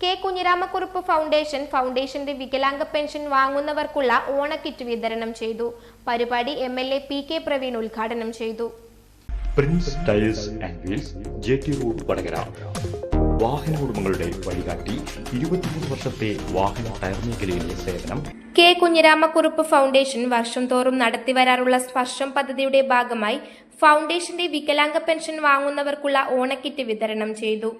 K Kunhiramakurup ഫൗണ്ടേഷന്റെ വികലാംഗ pension വാങ്ങുന്നവർക്കുള്ള ഓണക്കിറ്റ് വിതരണം ചെയ്തു. പരിപാടി MLA PK പ്രവീൺ ഉദ്ഘാടനം ചെയ്തു. Prince tiles and wheels, JT road, Vadakara. വാഹന ഉടമകളുടെ വഴികാട്ടി, 23 വർഷത്തെ വാഹന ടയർ മേഖലയിലെ സേവനം. കെ കുഞ്ഞിരാമക്കുറുപ്പ് ഫൗണ്ടേഷൻ വർഷം തോറും നടത്തിവരാറുള്ള സ്പർശം പദ്ധതിയുടെ ഭാഗമായി ഫൗണ്ടേഷന്റെ വികലാംഗ പെൻഷൻ വാങ്ങുന്നവർക്കുള്ള ഓണക്കിറ്റ് വിതരണം ചെയ്തു.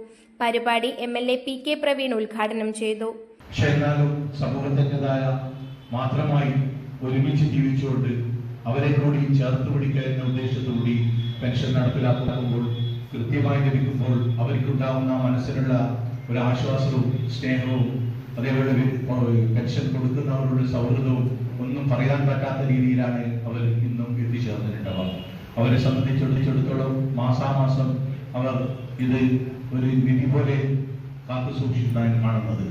പരിപാടി MLA PK പ്രവീൺ ഉദ്ഘാടനം ചെയ്തു. സമൂഹത്തിൻ്റെതായ മാത്രമായി ഒരുമിച്ച് ജീവിച്ചുകൊണ്ട് അവരെ കൂടി ചേർത്ത് പിടിക്കുക എന്ന ഉദ്ദേശത്തോടുകൂടി പെൻഷൻ നടപ്പിലാക്കുമ്പോൾ കൃത്യമായി ലഭിക്കുമ്പോൾ അവർക്കുണ്ടാവുന്ന മനസ്സിലുള്ള ഒരു ആശ്വാസവും സ്നേഹവും അതേപോലെ പെൻഷൻ കൊടുക്കുന്നവരുടെ സൗഹൃദവും ഒന്നും പറയാൻ പറ്റാത്ത രീതിയിലാണ് അവർ ഇന്നും എത്തിച്ചേർന്നിട്ടുണ്ടാവുക. അവരെ സംബന്ധിച്ചിടത്തോളം മാസാമാസം അവർ ഇത് ഒരു നിധി പോലെ കാത്തു സൂക്ഷിക്കുന്നതാണ് കാണുന്നത്.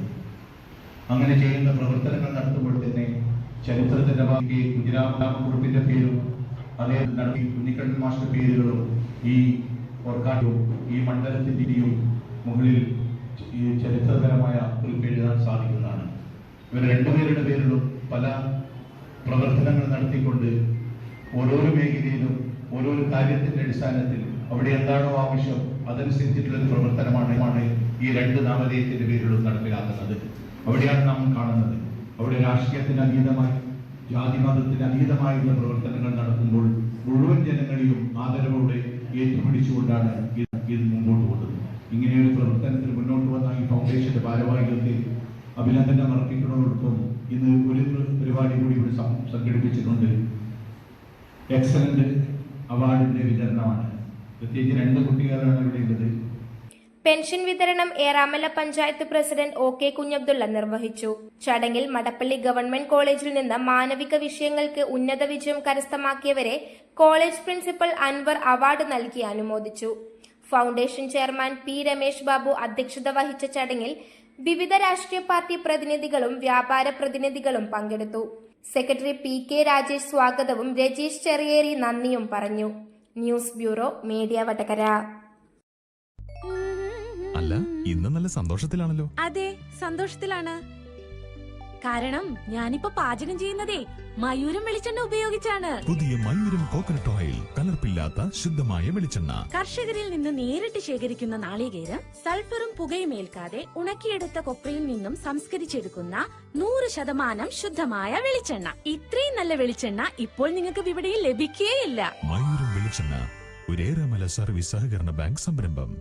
അങ്ങനെ ചെയ്യുന്ന പ്രവർത്തനങ്ങൾ നടത്തുമ്പോൾ തന്നെ ചരിത്രത്തിന്റെ ഭാഗി കുഞ്ഞിരാമക്കുറുപ്പിന്റെ പേരും അതേ നടത്തി കുഞ്ഞിക്കണ്ണൻ മാസ്റ്റർ പേരുകളും ഈ ഓർക്കാട്ടും ഈ മണ്ഡലത്തിന്റെയും മുകളിൽ ഈ ചരിത്രപരമായ കുറിപ്പ് എഴുതാൻ സാധിക്കുന്നതാണ്. ഇവർ രണ്ടുപേരുടെ പേരിലും പല പ്രവർത്തനങ്ങൾ നടത്തിക്കൊണ്ട് ഓരോരോ മേഖലയിലും ഓരോരോ കാര്യത്തിന്റെ അടിസ്ഥാനത്തിൽ അവിടെ എന്താണോ ആവശ്യം അതനുസരിച്ചിട്ടുള്ള പ്രവർത്തനമാണ് ഈ രണ്ട് നാമധേയത്തിന്റെ പേരിലും നടപ്പിലാക്കുന്നത്. അവിടെയാണ് നാം കാണുന്നത്. അവിടെ രാഷ്ട്രീയത്തിന് അതീതമായി ജാതി മതത്തിന് അതീതമായുള്ള പ്രവർത്തനങ്ങൾ നടത്തുമ്പോൾ മുഴുവൻ ജനങ്ങളെയും ആദരവോടെ ഏറ്റുപിടിച്ചുകൊണ്ടാണ് ഇത് മുമ്പോട്ട് പോകുന്നത്. ഇങ്ങനെയൊരു പ്രവർത്തനത്തിൽ മുന്നോട്ട് വന്ന ഈ ഫൗണ്ടേഷന്റെ ഭാരവാഹികൾക്ക് അഭിനന്ദനം അർപ്പിക്കുന്നതോടൊപ്പം ഇന്ന് ഒരു പരിപാടി കൂടി ഇവിടെ സംഘടിപ്പിച്ചിട്ടുണ്ട്. എക്സലന്റ് അവാർഡിന്റെ വിതരണമാണ്. പ്രത്യേകിച്ച് 2 കുട്ടികളാണ് ഇവിടെ ഉള്ളത്. പെൻഷൻ വിതരണം ഏറാമല പഞ്ചായത്ത് പ്രസിഡന്റ് OK കുഞ്ഞബ്ദുള്ള നിർവഹിച്ചു. ചടങ്ങിൽ മടപ്പള്ളി ഗവൺമെന്റ് കോളേജിൽ നിന്ന് മാനവിക വിഷയങ്ങൾക്ക് ഉന്നത വിജയം കരസ്ഥമാക്കിയവരെ കോളേജ് പ്രിൻസിപ്പൽ അൻവർ അവാർഡ് നൽകി അനുമോദിച്ചു. Foundation chairman P Ramesh Babu അധ്യക്ഷത വഹിച്ച ചടങ്ങിൽ വിവിധ രാഷ്ട്രീയ പാർട്ടി പ്രതിനിധികളും വ്യാപാര പ്രതിനിധികളും പങ്കെടുത്തു. സെക്രട്ടറി PK രാജേഷ് സ്വാഗതവും രജീഷ് ചെറിയേരി നന്ദിയും പറഞ്ഞു. News bureau, media, Vadakara. അല്ല, ഇന്ന് നല്ല സന്തോഷത്തിലാണല്ലോ. അതെ, സന്തോഷത്തിലാണ്. കാരണം ഞാനിപ്പോ പാചകം ചെയ്യുന്നതേ മയൂരം വെളിച്ചെണ്ണ ഉപയോഗിച്ചാണ്. പുതിയ മയൂരം കോക്കനട്ട് ഓയിൽ, കലർപ്പില്ലാത്ത ശുദ്ധമായ വെളിച്ചെണ്ണ. കർഷകരിൽ നിന്ന് നേരിട്ട് ശേഖരിക്കുന്ന നാളികേരം സൾഫറും പുകയും ഏൽക്കാതെ ഉണക്കിയെടുത്ത കൊപ്രയിൽ നിന്നും സംസ്കരിച്ചെടുക്കുന്ന 100% ശുദ്ധമായ വെളിച്ചെണ്ണ. ഇത്രയും നല്ല വെളിച്ചെണ്ണ ഇപ്പോൾ നിങ്ങൾക്ക് വിപണിയിൽ ലഭിക്കുകയില്ല. മയൂരം വെളിച്ചെണ്ണ, ഒരു ഏറാമല സർവീസ് സഹകരണ ബാങ്ക് സംരംഭം.